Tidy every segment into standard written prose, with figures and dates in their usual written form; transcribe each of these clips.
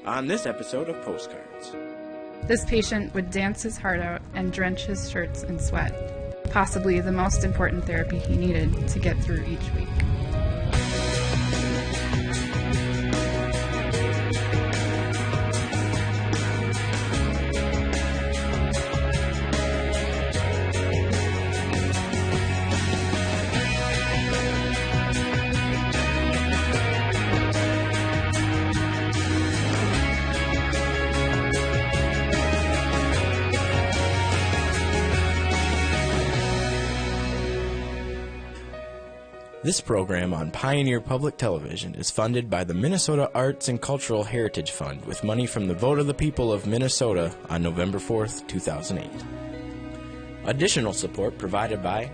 On this episode of Postcards. This patient would dance his heart out and drench his shirts in sweat, possibly the most important therapy he needed to get through each week. This program on Pioneer Public Television is funded by the Minnesota Arts and Cultural Heritage Fund with money from the vote of the people of Minnesota on November 4th, 2008. Additional support provided by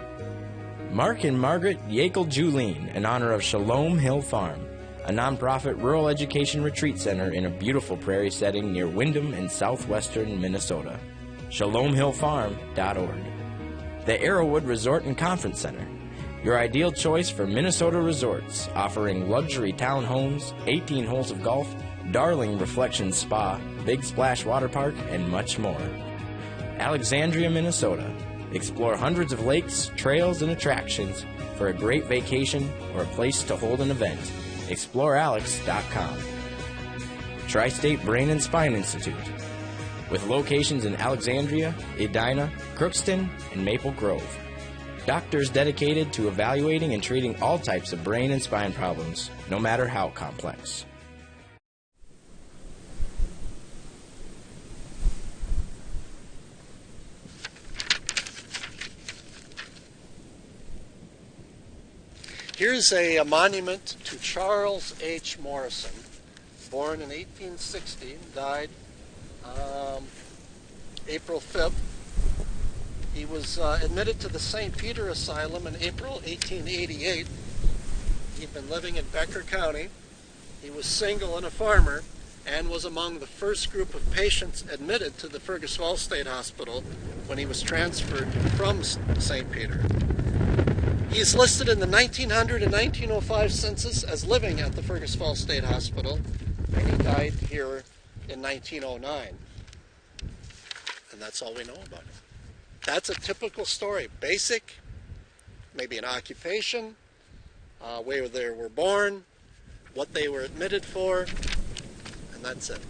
Mark and Margaret Yakel-Julien in honor of Shalom Hill Farm, a nonprofit rural education retreat center in a beautiful prairie setting near Windham in southwestern Minnesota. ShalomHillFarm.org. The Arrowwood Resort and Conference Center, your ideal choice for Minnesota resorts, offering luxury townhomes, 18 holes of golf, Darling Reflections Spa, Big Splash Water Park, and much more. Alexandria, Minnesota. Explore hundreds of lakes, trails, and attractions for a great vacation or a place to hold an event. ExploreAlex.com. Tri-State Brain and Spine Institute, with locations in Alexandria, Edina, Crookston, and Maple Grove. Doctors dedicated to evaluating and treating all types of brain and spine problems, no matter how complex. Here's a monument to Charles H. Morrison, born in 1860, died April 5th. He was admitted to the St. Peter Asylum in April 1888. He'd been living in Becker County. He was single and a farmer and was among the first group of patients admitted to the Fergus Falls State Hospital when he was transferred from St. Peter. He's listed in the 1900 and 1905 census as living at the Fergus Falls State Hospital, and he died here in 1909. And that's all we know about him. That's a typical story. Basic, maybe an occupation, where they were born, what they were admitted for, and that's it.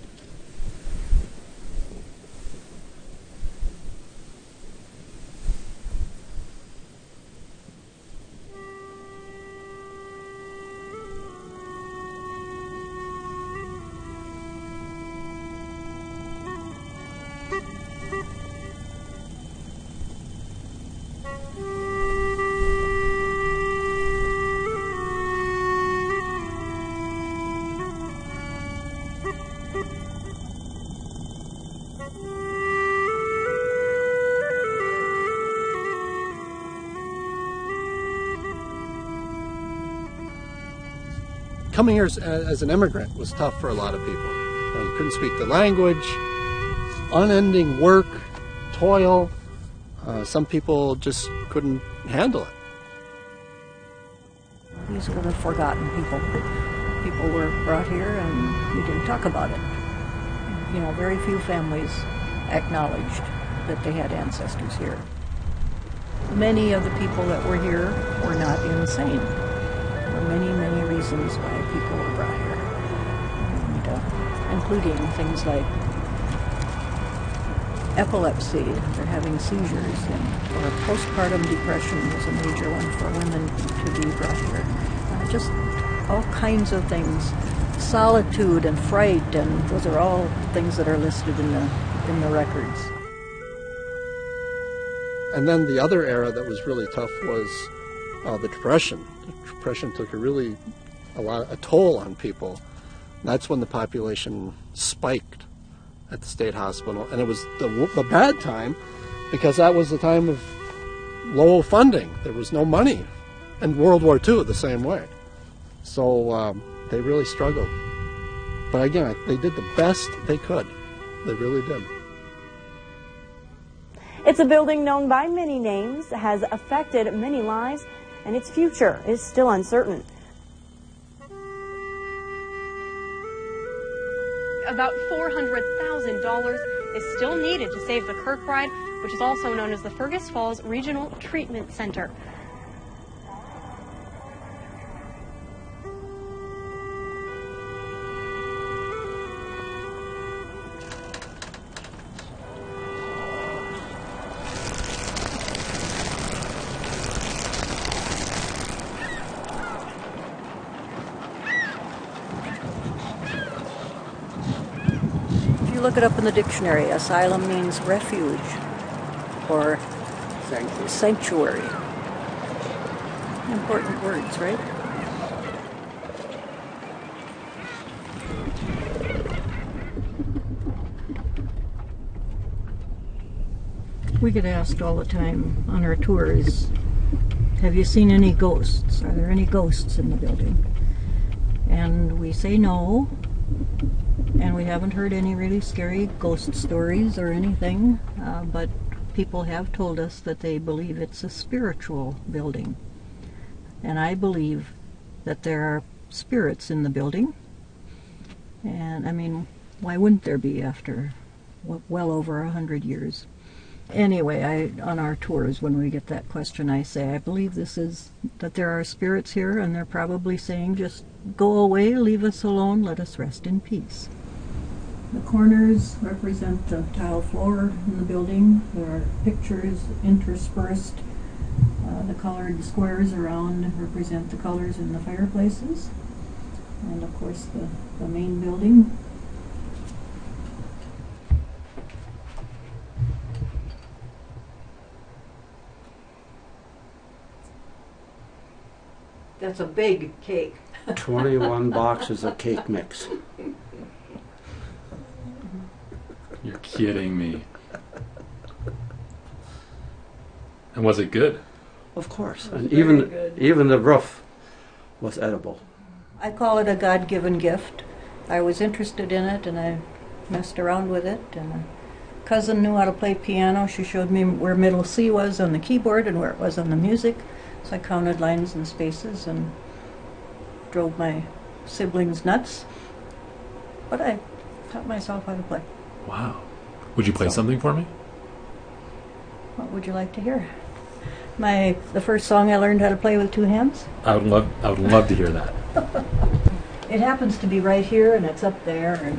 Coming here as an immigrant was tough for a lot of people. You couldn't speak the language, unending work, toil. Some people just couldn't handle it. These were the forgotten people. People were brought here and you didn't talk about it. You know, very few families acknowledged that they had ancestors here. Many of the people that were here were not insane. There were many, many reasons why people were brought here, and, including things like epilepsy, they're having seizures, or postpartum depression was a major one for women to be brought here. Just all kinds of things, solitude and fright, and those are all things that are listed in the records. And then the other era that was really tough was the Depression. The Depression took a toll on people. And that's when the population spiked at the state hospital, and it was the bad time because that was the time of low funding. There was no money, and World War II the same way. So they really struggled. But again, they did the best they could. They really did. It's a building known by many names, has affected many lives, and its future is still uncertain. about $400,000 is still needed to save the Kirkbride, which is also known as the Fergus Falls Regional Treatment Center. Look it up in the dictionary. Asylum means refuge or sanctuary. Important words, right? We get asked all the time on our tours, have you seen any ghosts? Are there any ghosts in the building? And we say no. And we haven't heard any really scary ghost stories or anything, but people have told us that they believe it's a spiritual building. And I believe that there are spirits in the building. And I mean, why wouldn't there be after well over 100 years? Anyway, on our tours, when we get that question, I say, I believe that there are spirits here, and they're probably saying, just go away, leave us alone, let us rest in peace. The corners represent the tile floor in the building. There are pictures interspersed. The colored squares around represent the colors in the fireplaces. And of course the main building. That's a big cake. 21 boxes of cake mix. You're kidding me. And was it good? Of course. And even the roof was edible. I call it a God-given gift. I was interested in it and I messed around with it. And a cousin knew how to play piano. She showed me where middle C was on the keyboard and where it was on the music. So I counted lines and spaces and drove my siblings nuts. But I taught myself how to play. Wow. Would you play something for me? What would you like to hear? The first song I learned how to play with two hands? I would love to hear that. It happens to be right here and it's up there and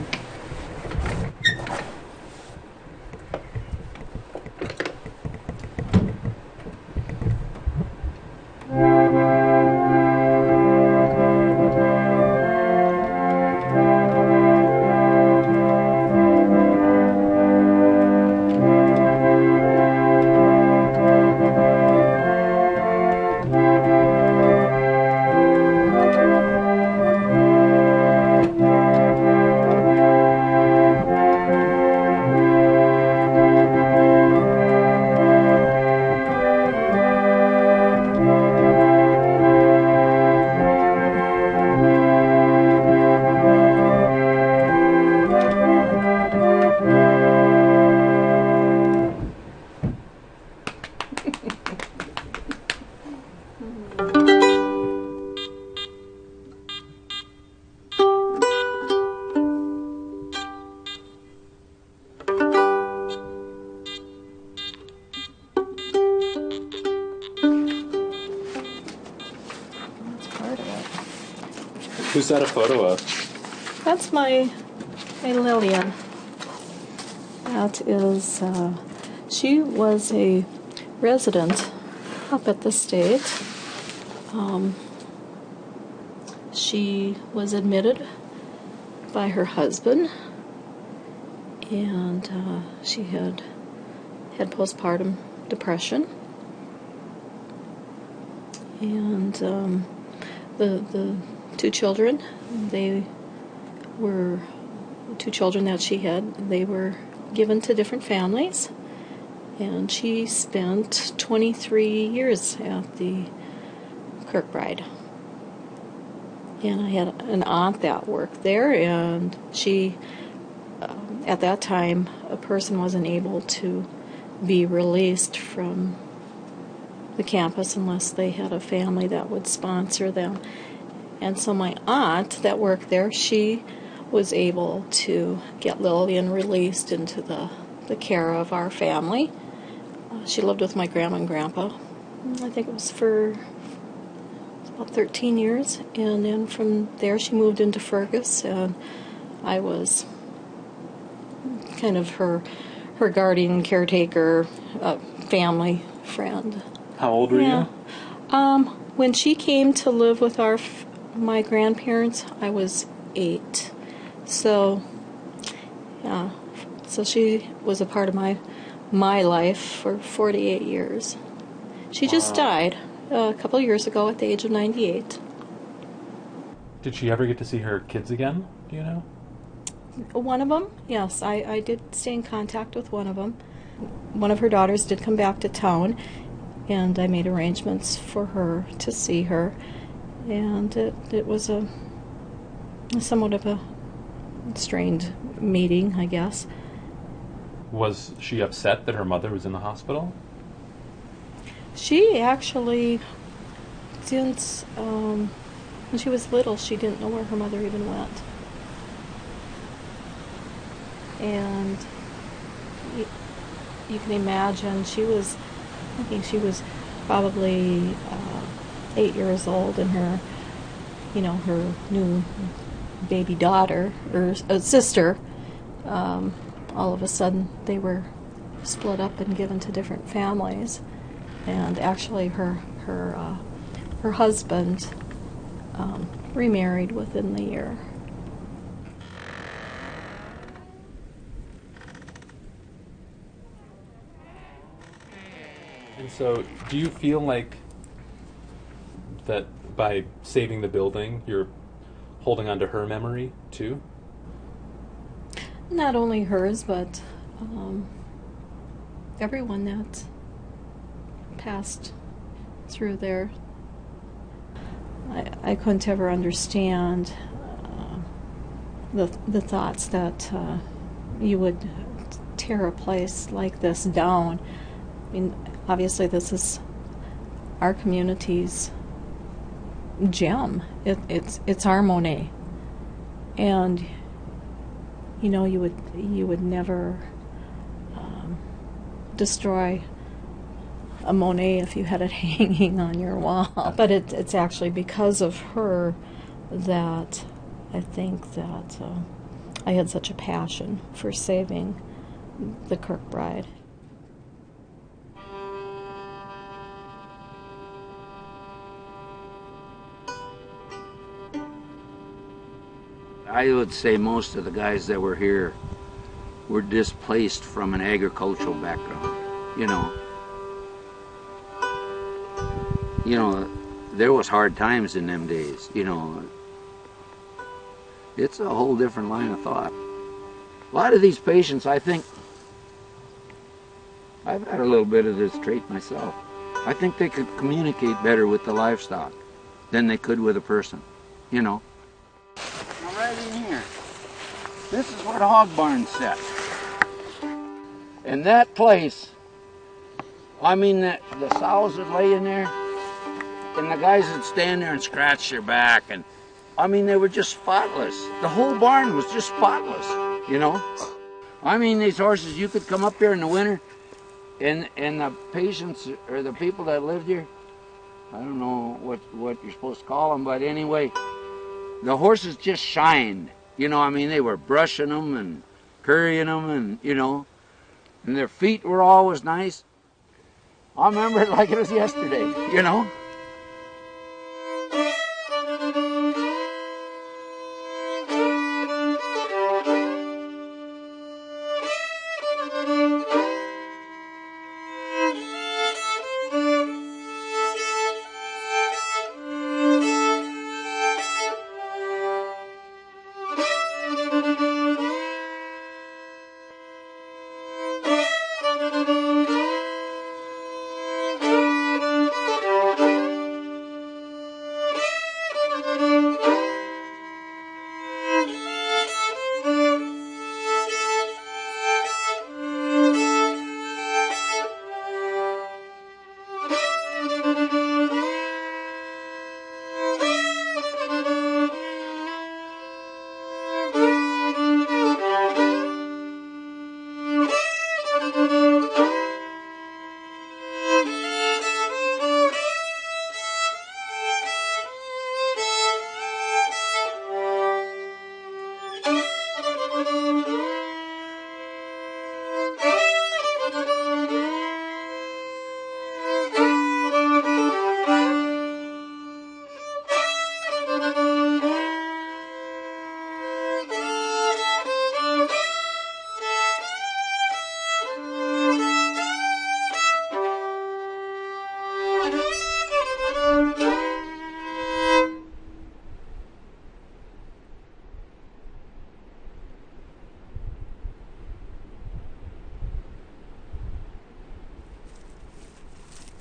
Who's that a photo of? That's my Lillian. That is, she was a resident up at the state. She was admitted by her husband, and she had postpartum depression. And the two children, two children that she had, they were given to different families, and she spent 23 years at the Kirkbride. And I had an aunt that worked there, and she, at that time, a person wasn't able to be released from the campus unless they had a family that would sponsor them. And so my aunt that worked there, she was able to get Lillian released into the care of our family. She lived with my grandma and grandpa. I think it was for about 13 years, and then from there she moved into Fergus, and I was kind of her guardian, caretaker, family friend. How old were you? When she came to live with my grandparents, I was 8. So, yeah, so she was a part of my life for 48 years. She just died a couple of years ago at the age of 98. Did she ever get to see her kids again? Do you know? One of them, yes, I did stay in contact with one of them. One of her daughters did come back to town, and I made arrangements for her to see her. And it was somewhat of a strained meeting, I guess. Was she upset that her mother was in the hospital? She actually didn't, when she was little, she didn't know where her mother even went. And you can imagine, I think she was probably 8 years old, and her new baby daughter, or sister, all of a sudden they were split up and given to different families. And actually her husband remarried within the year. And so, do you feel like that by saving the building, you're holding on to her memory too? Not only hers, but everyone that passed through there. I couldn't ever understand the thoughts that you would tear a place like this down. I mean, obviously this is our community's gem. It's our Monet, and you would never destroy a Monet if you had it hanging on your wall. But it's actually because of her that I think that I had such a passion for saving the Kirkbride. I would say most of the guys that were here were displaced from an agricultural background, there was hard times in them days, It's a whole different line of thought. A lot of these patients, I think, I've had a little bit of this trait myself. I think they could communicate better with the livestock than they could with a person, Now right in here, this is where the hog barn's set. And that place, the sows would lay in there, and the guys would stand there and scratch their back, and they were just spotless. The whole barn was just spotless, These horses, you could come up here in the winter, and the patients, or the people that lived here, I don't know what you're supposed to call them, but anyway, the horses just shined. They were brushing them and currying them, and their feet were always nice. I remember it like it was yesterday,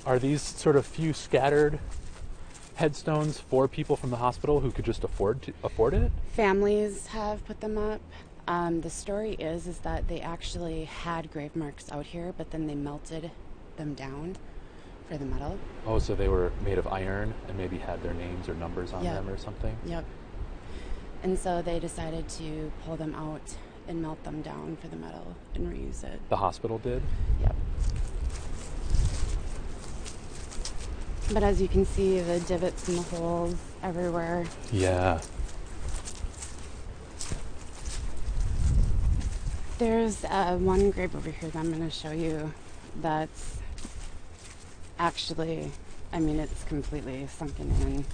are these sort of few scattered headstones for people from the hospital who could just afford it? Families have put them up. The story is that they actually had grave marks out here, but then they melted them down for the metal. Oh, so they were made of iron and maybe had their names or numbers on them or something? Yep. And so they decided to pull them out and melt them down for the metal and reuse it. The hospital did? Yep. But as you can see, the divots and the holes everywhere. Yeah. There's one grave over here that I'm going to show you that's actually, I mean, it's completely sunken in.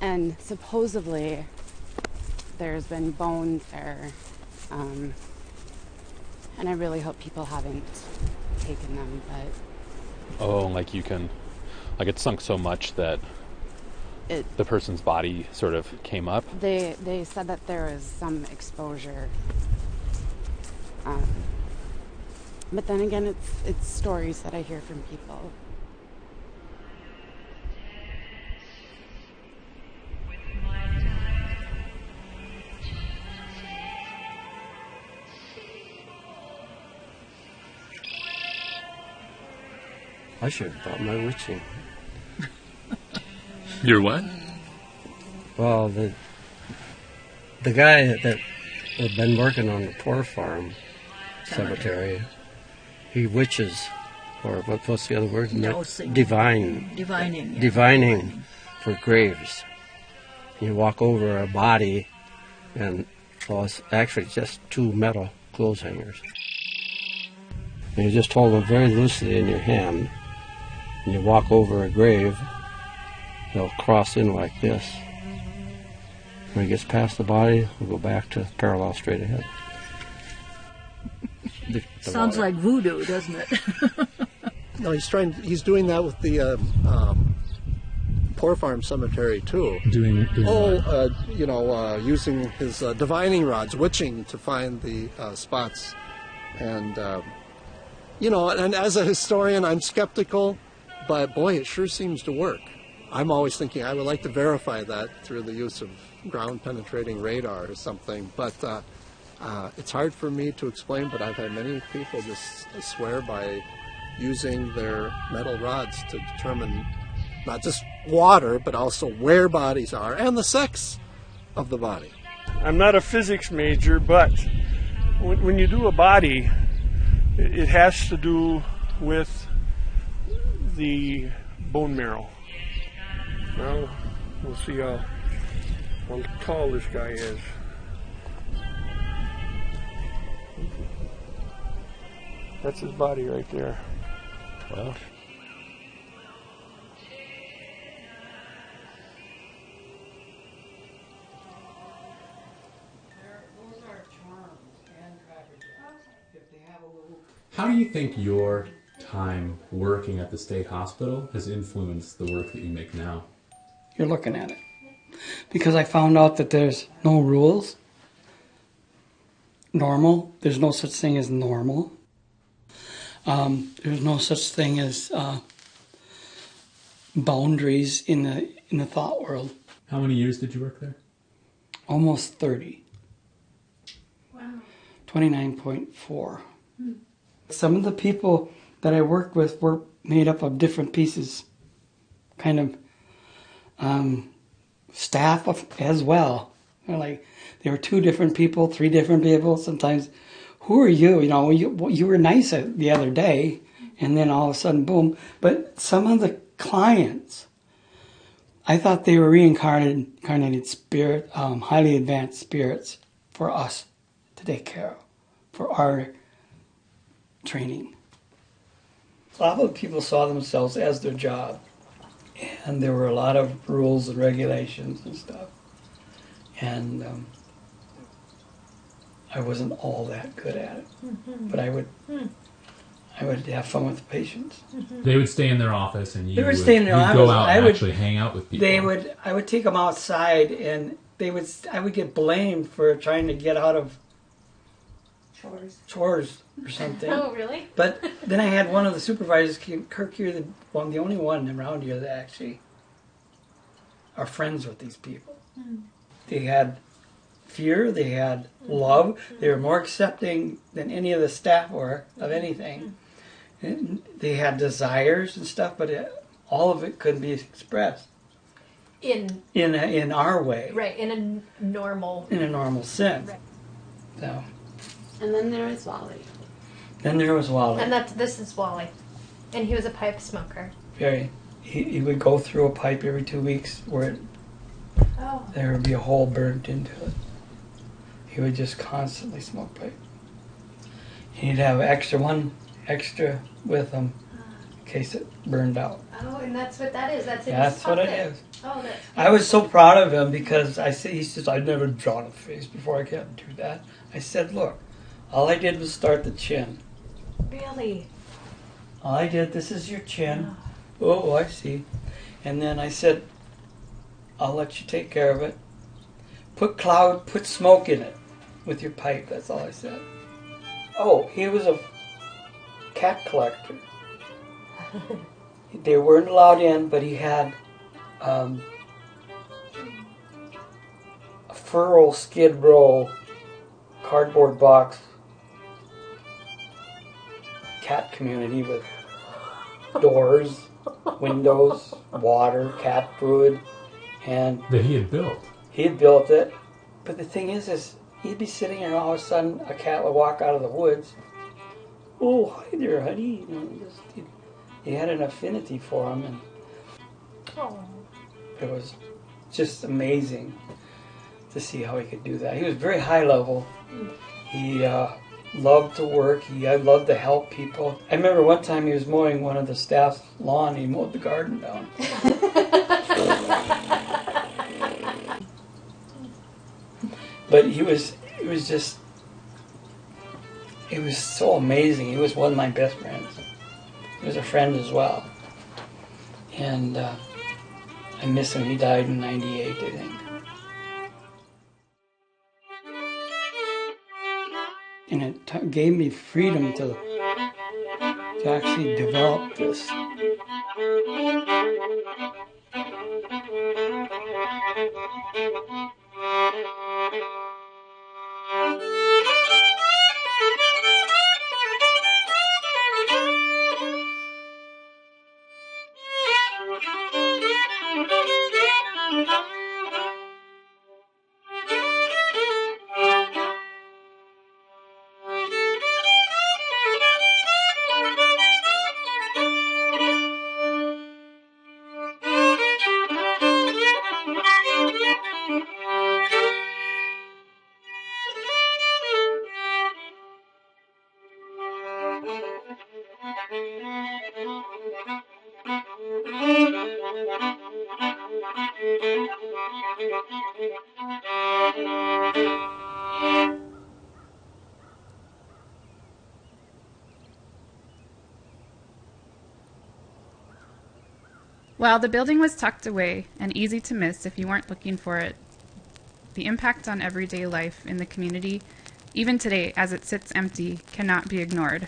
And supposedly there's been bones there. And I really hope people haven't taken them, but... Oh, like you can... Like it sunk so much that the person's body sort of came up? They said that there was some exposure. But then again, it's stories that I hear from people. I should have bought my witching. Your what? Well, the guy that had been working on the poor farm cemetery, he witches, or what's the other word? Divining. Yeah. Divining for graves. You walk over a body, and well, it's actually just two metal clothes hangers. And you just hold them very loosely in your hand, and you walk over a grave. They'll cross in like this. When he gets past the body, we'll go back to parallel straight ahead. Sounds like voodoo, doesn't it? No, he's doing that with the Poor Farm Cemetery too. Doing using his divining rods, witching to find the spots. And and as a historian, I'm skeptical, but boy, it sure seems to work. I'm always thinking I would like to verify that through the use of ground-penetrating radar or something, but it's hard for me to explain, but I've had many people just swear by using their metal rods to determine not just water, but also where bodies are and the sex of the body. I'm not a physics major, but when you do a body, it has to do with the bone marrow. Well, we'll see how tall this guy is. That's his body right there. Well. How do you think your time working at the state hospital has influenced the work that you make now? You're looking at it. Because I found out that there's no rules. Normal. There's no such thing as normal. There's no such thing as boundaries in the thought world. How many years did you work there? Almost 30. Wow. 29.4. Some of the people that I worked with were made up of different pieces. Kind of staff as well. They were 2 different people, 3 different people. Sometimes, who are you? You were nice the other day, and then all of a sudden, boom. But some of the clients, I thought they were reincarnated spirit, highly advanced spirits for us to take care of, for our training. A lot of people saw themselves as their job. And there were a lot of rules and regulations and stuff. And I wasn't all that good at it. But I would have fun with the patients. They would stay in their office and you would go out and actually hang out with people. I would take them outside and I would get blamed for trying to get out of chores or something. Oh, really? But then I had one of the supervisors, Kirk here, the only one around here that actually are friends with these people. They had fear, they had love, they were more accepting than any of the staff were of anything. And they had desires and stuff, but all of it couldn't be expressed in our way. Right, in a normal sense. Right. So. And then there was Wally. And this is Wally. And he was a pipe smoker. He would go through a pipe every 2 weeks where there would be a hole burnt into it. He would just constantly smoke pipe. And he'd have one extra with him in case it burned out. Oh, and that's what that is. That's what it is. Oh, that's. I was so proud of him because he says, I'd never drawn a face before. I can't do that. I said, look, all I did was start the chin. Really? All I did, this is your chin. Oh, I see. And then I said, I'll let you take care of it. Put smoke in it with your pipe. That's all I said. Oh, he was a cat collector. They weren't allowed in, but he had a furrow skid row cardboard box cat community with doors, windows, water, cat food, and that he had built. He had built it, but the thing is he'd be sitting there, and all of a sudden a cat would walk out of the woods. Oh, hi there, honey. He had an affinity for him, and it was just amazing to see how he could do that. He was very high level. He loved to work. He loved to help people. I remember one time he was mowing one of the staff's lawn. He mowed the garden down. But it was so amazing. He was one of my best friends. He was a friend as well. And I miss him. He died in '98, I think. And it gave me freedom to actually develop this. While the building was tucked away and easy to miss if you weren't looking for it, the impact on everyday life in the community, even today as it sits empty, cannot be ignored.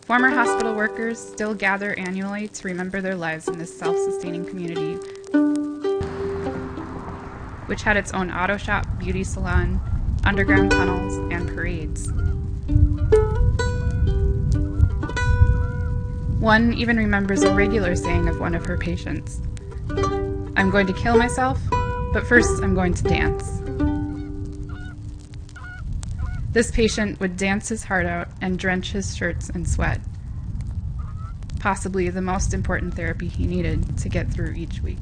Former hospital workers still gather annually to remember their lives in this self-sustaining community, which had its own auto shop, beauty salon, underground tunnels, and parades. One even remembers a regular saying of one of her patients, "I'm going to kill myself, but first I'm going to dance." This patient would dance his heart out and drench his shirts in sweat, possibly the most important therapy he needed to get through each week.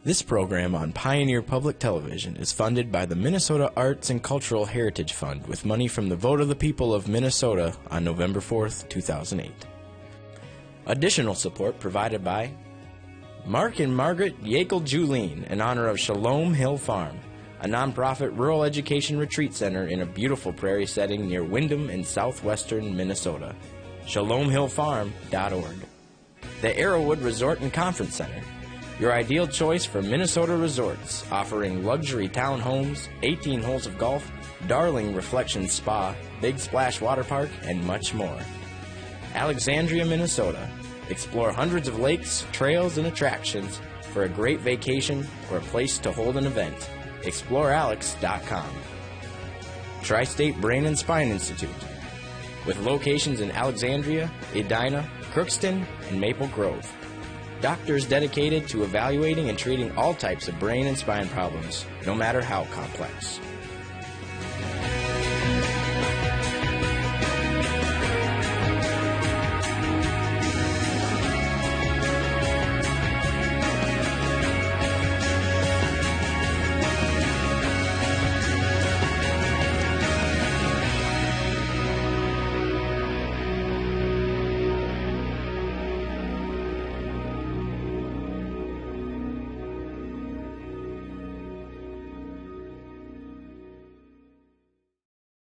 This program on Pioneer Public Television is funded by the Minnesota Arts and Cultural Heritage Fund with money from the vote of the people of Minnesota on November 4th, 2008. Additional support provided by Mark and Margaret Yakel-Julien in honor of Shalom Hill Farm, a nonprofit rural education retreat center in a beautiful prairie setting near Windham in southwestern Minnesota. ShalomHillFarm.org. The Arrowwood Resort and Conference Center, your ideal choice for Minnesota resorts, offering luxury townhomes, 18 holes of golf, Darling Reflection Spa, Big Splash Water Park, and much more. Alexandria, Minnesota. Explore hundreds of lakes, trails, and attractions for a great vacation or a place to hold an event. ExploreAlex.com. Tri-State Brain and Spine Institute, with locations in Alexandria, Edina, Crookston, and Maple Grove. Doctors dedicated to evaluating and treating all types of brain and spine problems, no matter how complex.